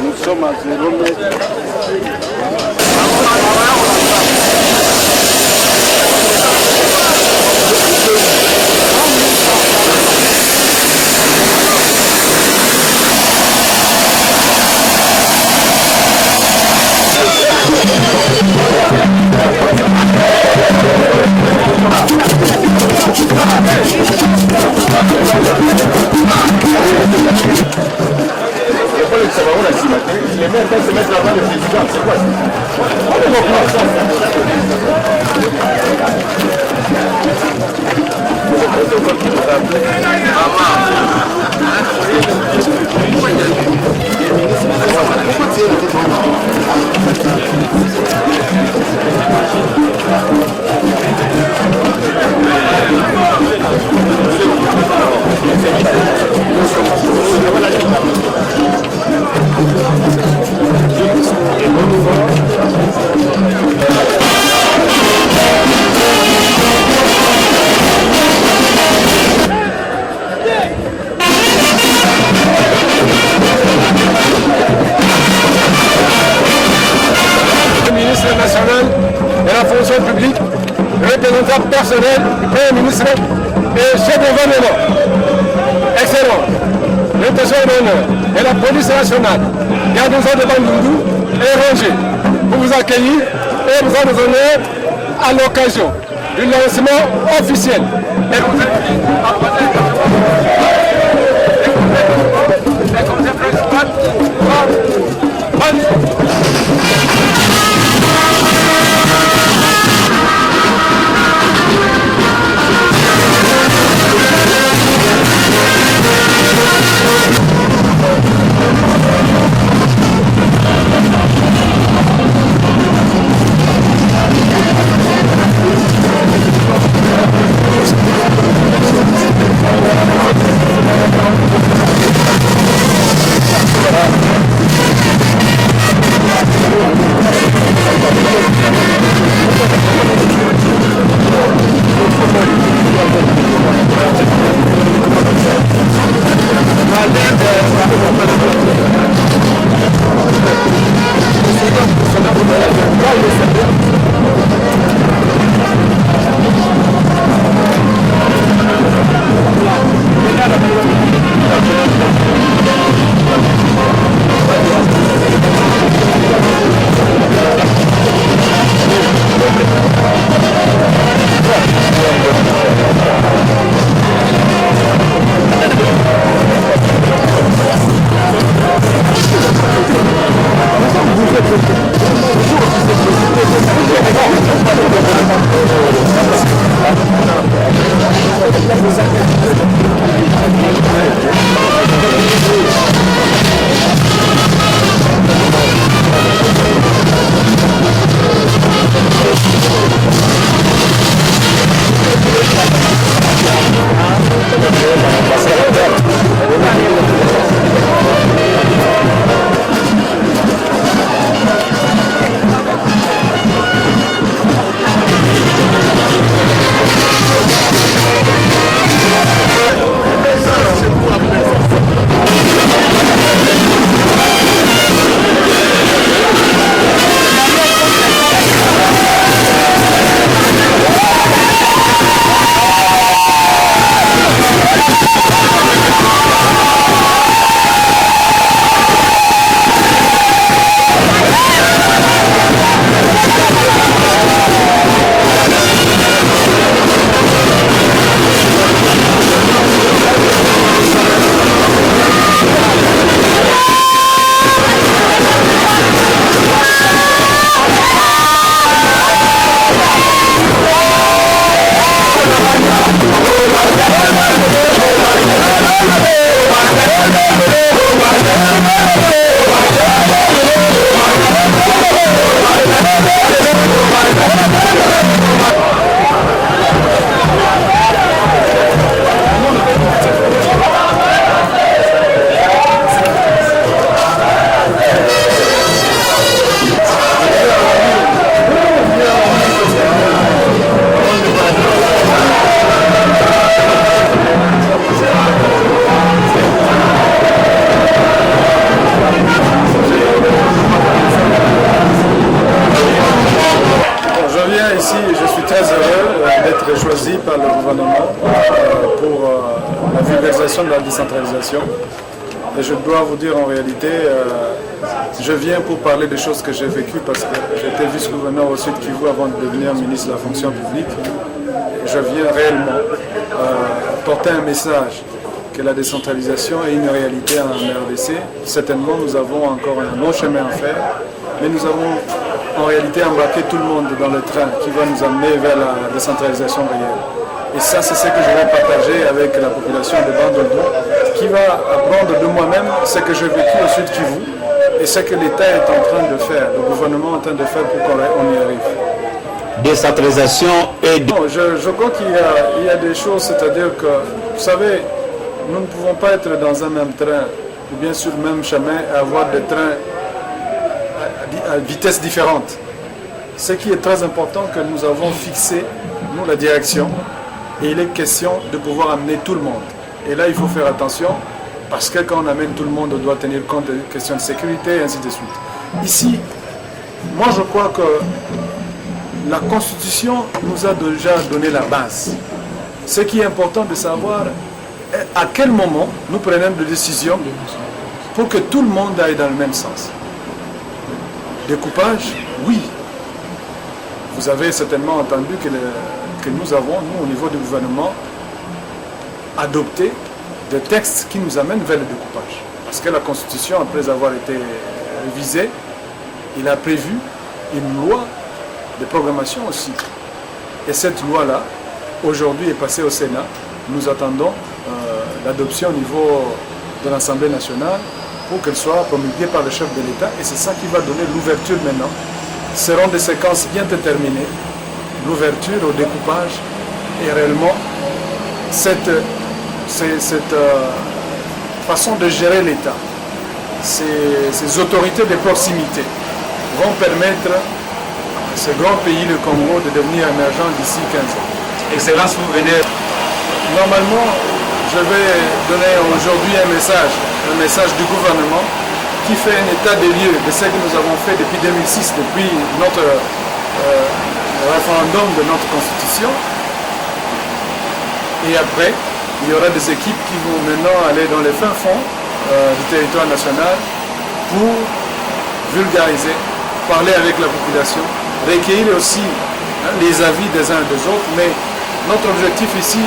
Nous sommes à 0 mètre. Les maires doivent se mettre là-bas, le président, c'est quoi public, représentant personnel du Premier ministre et chef de gouvernement. Excellent. L'intention d'honneur de la police nationale, garde-nous de Bandundu et rangé pour vous accueillir et vous en donner à l'occasion du lancement officiel. Et vous décentralisation de la décentralisation. Et je dois vous dire en réalité, je viens pour parler des choses que j'ai vécues parce que j'étais vice-gouverneur au Sud Kivu avant de devenir ministre de la fonction publique. Et je viens réellement porter un message que la décentralisation est une réalité en RDC. Certainement, nous avons encore un long chemin à faire, mais nous avons en réalité embarqué tout le monde dans le train qui va nous amener vers la décentralisation réelle. Et ça, c'est ce que je vais partager avec la population de Bandundu, qui va apprendre de moi-même ce que j'ai vécu au Sud Kivu et ce que l'État est en train de faire, le gouvernement est en train de faire pour qu'on y arrive. Décentralisation et... Non, je crois qu'il y a des choses, c'est-à-dire que, vous savez, nous ne pouvons pas être dans un même train ou bien sur le même chemin et avoir des trains à vitesse différente. Ce qui est très important, que nous avons fixé, nous, la direction, et il est question de pouvoir amener tout le monde. Et là, il faut faire attention, parce que quand on amène tout le monde, on doit tenir compte des questions de sécurité et ainsi de suite. Ici, moi je crois que la Constitution nous a déjà donné la base. Ce qui est important de savoir, à quel moment nous prenons des décisions pour que tout le monde aille dans le même sens. Découpage, oui. Vous avez certainement entendu que nous avons, nous, au niveau du gouvernement, adopté des textes qui nous amènent vers le découpage. Parce que la Constitution, après avoir été révisée, il a prévu une loi de programmation aussi. Et cette loi-là, aujourd'hui, est passée au Sénat. Nous attendons l'adoption au niveau de l'Assemblée nationale pour qu'elle soit promulguée par le chef de l'État. Et c'est ça qui va donner l'ouverture maintenant. Ce seront des séquences bien déterminées, l'ouverture au découpage, et réellement cette façon de gérer l'État, ces autorités de proximité vont permettre à ce grand pays, le Congo, de devenir émergent d'ici 15 ans. Excellence, vous venez... Normalement, je vais donner aujourd'hui un message du gouvernement qui fait un état des lieux de ce que nous avons fait depuis 2006, depuis notre référendum de notre Constitution. Et après, il y aura des équipes qui vont maintenant aller dans les fins fonds du territoire national pour vulgariser, parler avec la population, recueillir aussi les avis des uns et des autres, mais notre objectif ici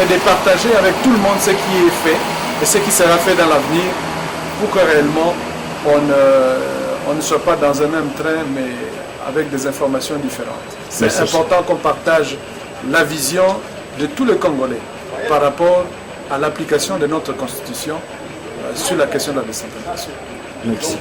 est de partager avec tout le monde ce qui est fait et ce qui sera fait dans l'avenir pour que réellement on ne soit pas dans un même train mais avec des informations différentes. C'est important qu'on partage la vision de tous les Congolais par rapport à l'application de notre Constitution sur la question de la décentralisation. Merci.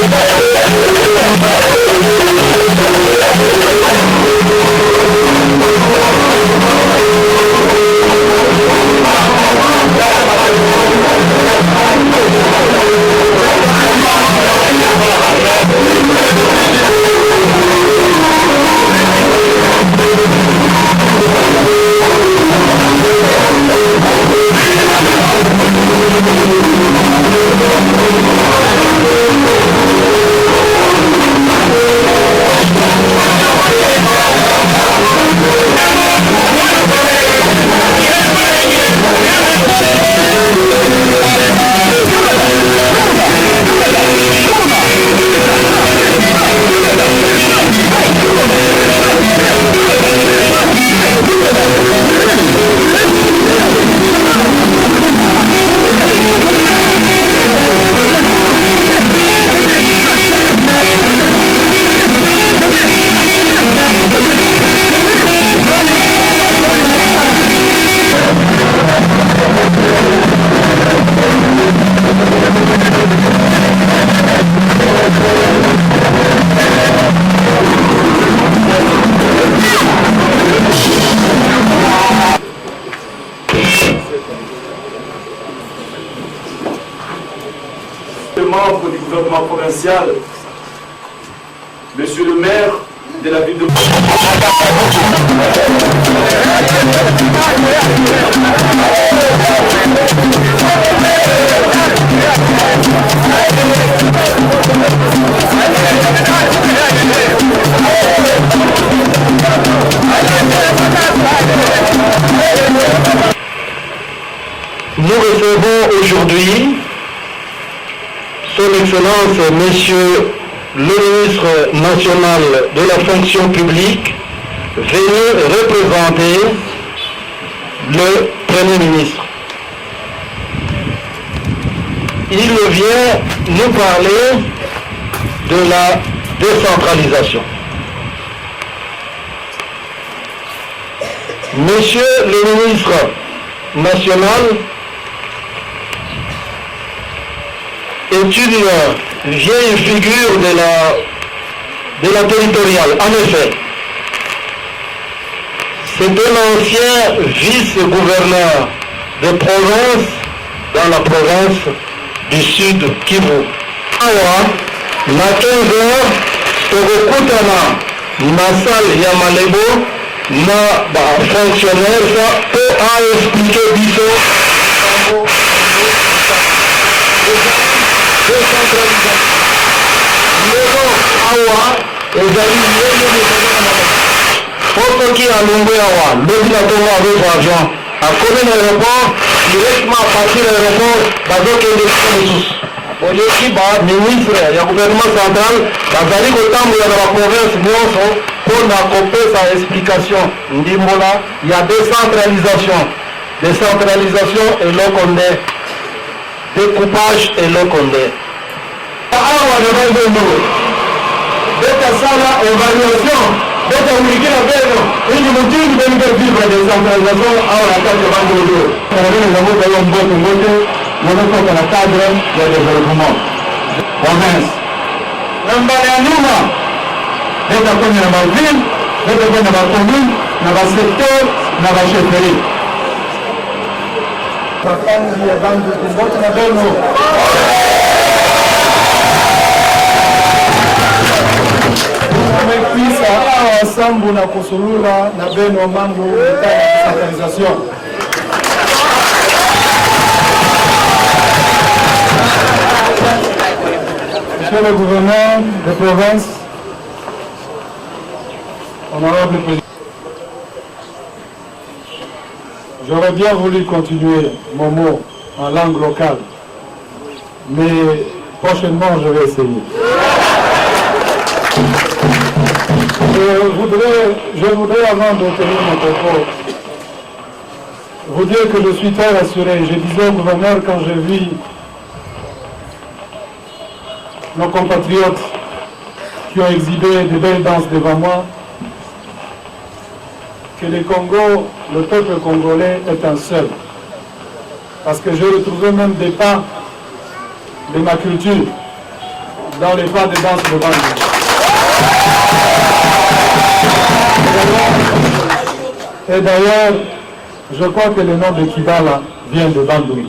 Thank you. spécial, Monsieur le maire de la ville de Nous recevons aujourd'hui Son Excellence Monsieur le ministre national de la fonction publique venu représenter le Premier ministre. Il vient nous parler de la décentralisation. Monsieur le ministre national est une vieille figure de la territoriale. En effet, c'est un ancien vice-gouverneur de province dans la province du Sud Kivu. Awa, na 15h, tokokutana na salle ya Malebo na fonctionnaire peut expliquer biso awa ezali okoki alongwe awa lobi na tongo avec avion akomi na aéroport directement à partir de l'aéroport bazokende mosusu oleki baministre ya gouvernement central bazali kotambola na baprovince nyonso mpona kopesa explication ndimbola ya décentralisation eloko nde découpage eloko nde awa na banzongo betasala évaluation betamulikila beno ili mutindi benike vivre décentralisation awa na kati ya banzongo karabene nango bayo mbote ngote monokoka na cadre ya développement province na mbala ya nyuma betakomi na baville betakomi na bacommune na basecteur na bachefferie bakanzi ya banduku mbote na beno amekisa awa sambu na kusulula na beno mambo ya décentralisation. Monsieur le gouverneur de province, honorable président, j'aurais bien voulu continuer mon mot en langue locale, mais prochainement je vais essayer. Je voudrais avant de tenir mon propos, vous dire que je suis très rassuré. Je disais au gouverneur quand j'ai vu nos compatriotes qui ont exhibé de belles danses devant moi, que le Congo, le peuple congolais est un seul. Parce que j'ai retrouvé même des pas de ma culture dans les pas de danse de Bandung. Et d'ailleurs, je crois que le nom de Kibala vient de Bandung.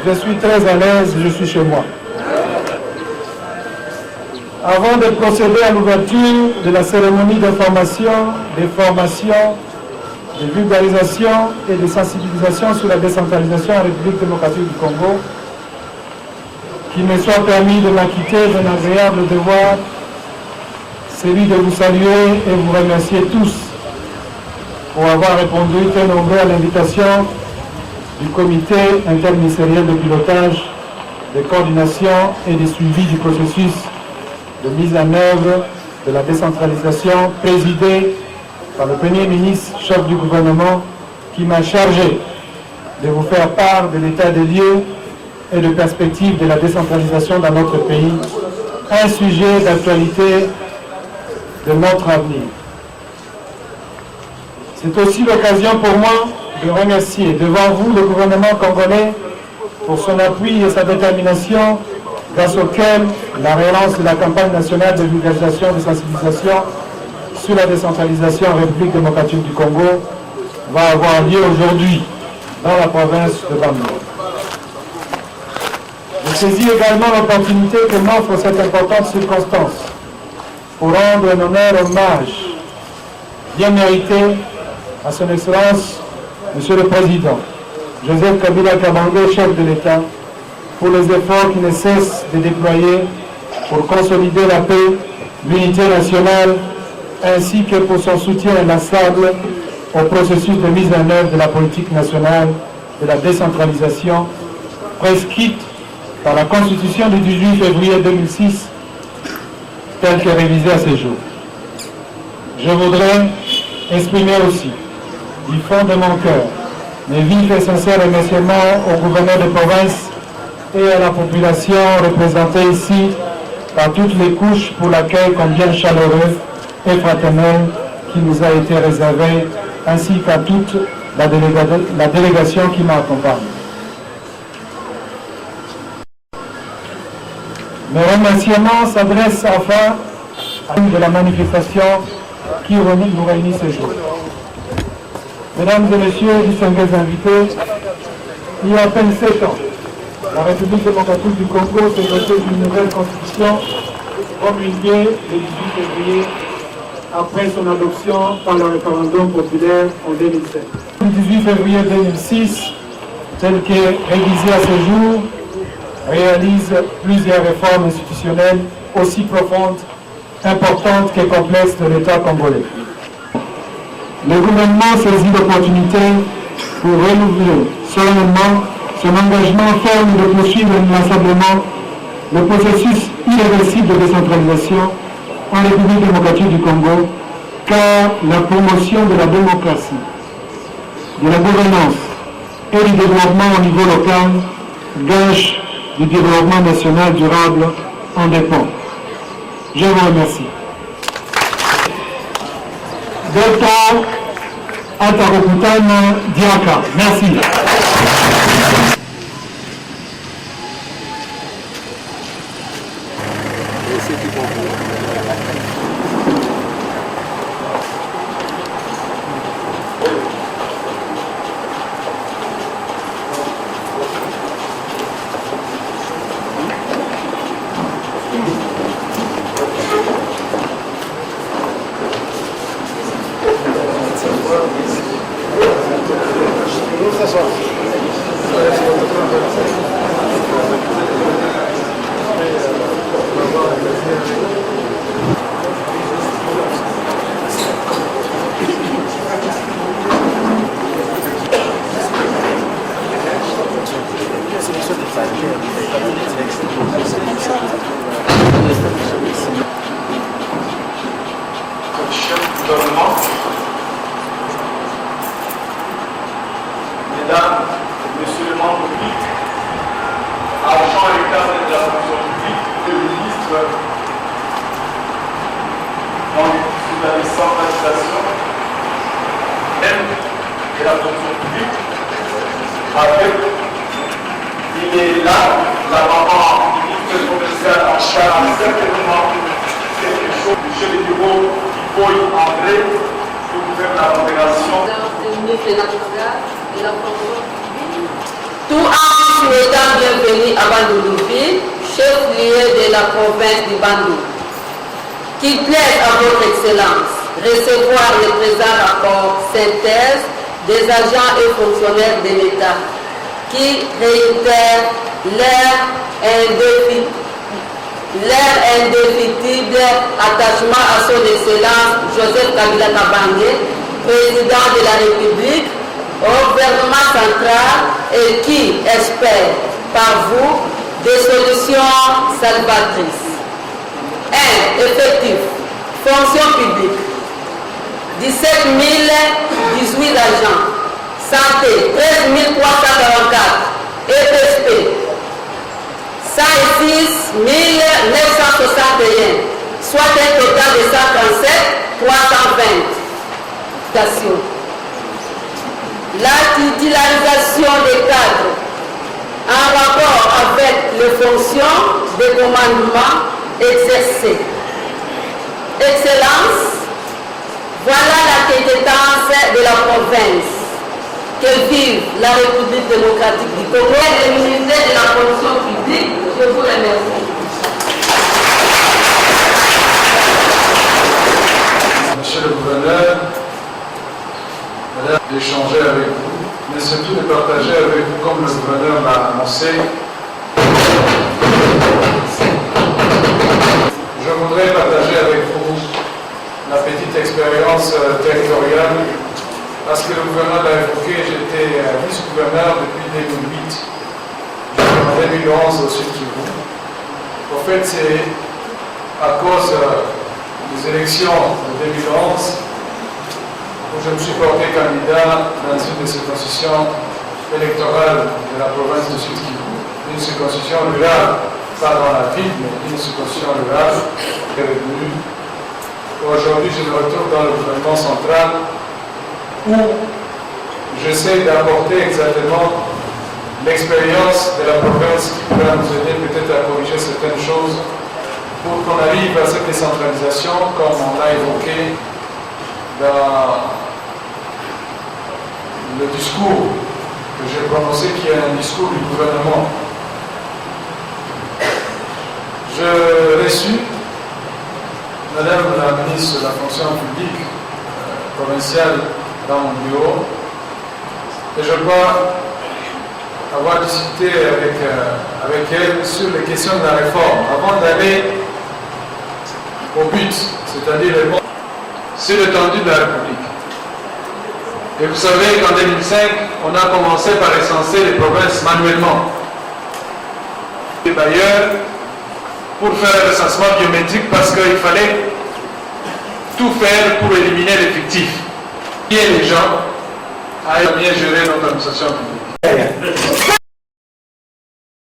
Je suis très à l'aise, je suis chez moi. Avant de procéder à l'ouverture de la cérémonie d'information, de formation, de vulgarisation et de sensibilisation sur la décentralisation en République démocratique du Congo, qu'il me soit permis de m'acquitter d'un agréable devoir, celui de vous saluer et vous remercier tous pour avoir répondu très nombreux à l'invitation du comité interministériel de pilotage, de coordination et de suivi du processus de mise en œuvre de la décentralisation présidé par le Premier ministre, chef du gouvernement, qui m'a chargé de vous faire part de l'état des lieux et de perspectives de la décentralisation dans notre pays, un sujet d'actualité de notre avenir. C'est aussi l'occasion pour moi de remercier devant vous le gouvernement congolais pour son appui et sa détermination grâce auquel la relance de la campagne nationale de vulgarisation et de sensibilisation sur la décentralisation en République démocratique du Congo va avoir lieu aujourd'hui dans la province de Bandung. Je saisis également l'opportunité que m'offre cette importante circonstance pour rendre un hommage bien mérité à son Excellence, Monsieur le Président, Joseph Kabila Kabange, chef de l'État, pour les efforts qu'il ne cesse de déployer pour consolider la paix, l'unité nationale, ainsi que pour son soutien inlassable au processus de mise en œuvre de la politique nationale de la décentralisation prescrite par la Constitution du 18 février 2006, telle que révisée à ce jour. Je voudrais exprimer aussi, du fond de mon cœur, mes vifs et sincères remerciements au gouverneur de province et à la population représentée ici par toutes les couches pour l'accueil combien chaleureux et fraternel qui nous a été réservé, ainsi qu'à toute la délégation qui m'accompagne. Mes remerciements s'adressent enfin à de la manifestation qui nous réunit ce jour. Mesdames et messieurs, distingués invités, il y a à peine 7 ans, la République démocratique du Congo s'est dotée d'une nouvelle constitution promulguée le 18 février après son adoption par le référendum populaire en 2007. Le 18 février 2006, tel que révisé à ce jour, réalise plusieurs réformes institutionnelles aussi profondes, importantes que complexes de l'État congolais. Le gouvernement saisit l'opportunité pour renouveler solennellement son engagement ferme de poursuivre inlassablement le processus irréversible de décentralisation en République démocratique du Congo, car la promotion de la démocratie, de la gouvernance et du développement au niveau local gage du développement national durable en dépend. Je vous remercie. Dr. Atarokutana Diaka. Merci. Mesdames, Messieurs les membres publics, agents et cadres de la fonction publique, le ministre sur la décentralisation même de la fonction publique, avec il est là, la maman du ministre commercial en charge certainement quelque chose, monsieur le bureau, il faut y entrer pour faire la modération. Tout en souhaitant bienvenue à Bandundu, chef-lieu de la province du Bandung. Qu'il plaise à votre Excellence recevoir le présent rapport synthèse des agents et fonctionnaires de l'État qui réitèrent leur indéfectible attachement à son Excellence Joseph Kabila Kabange, président de la République, au gouvernement central et qui espère par vous des solutions salvatrices. 1. Effectif. Fonction publique. 17 018 agents. Santé. 13 344. EPSP. 106 961. Soit un total de 137 320. Stations. La titularisation des cadres en rapport avec les fonctions de commandement exercées. Excellence, voilà la compétence de la province que vive la République démocratique du Congo et le ministère de la fonction publique. Je vous remercie. Monsieur le gouverneur, d'échanger avec vous, mais surtout de partager avec vous, comme le gouverneur l'a annoncé. Je voudrais partager avec vous la petite expérience territoriale, parce que le gouverneur l'a évoqué, j'étais vice-gouverneur depuis 2008, en 2011 au Sud Kivu. En fait, c'est à cause des élections de 2011 où je me suis porté candidat dans une des circonscriptions électorales de la province de Sud Kivu, une circonscription rurale, pas dans la ville, mais une circonscription rurale qui est revenue. Aujourd'hui, je me retrouve dans le gouvernement central où j'essaie d'apporter exactement l'expérience de la province qui pourra nous aider peut-être à corriger certaines choses pour qu'on arrive à cette décentralisation comme on l'a évoqué dans le discours que j'ai prononcé, qui est un discours du gouvernement. Je reçus Madame la ministre de la fonction publique provinciale dans mon bureau et je crois avoir discuté avec elle sur les questions de la réforme avant d'aller au but, c'est-à-dire sur l'étendue de la République. Et vous savez qu'en 2005, on a commencé par recenser les provinces manuellement. Et d'ailleurs, pour faire un recensement biométrique, parce qu'il fallait tout faire pour éliminer l'effectif. Et les gens à bien gérer notre administration publique.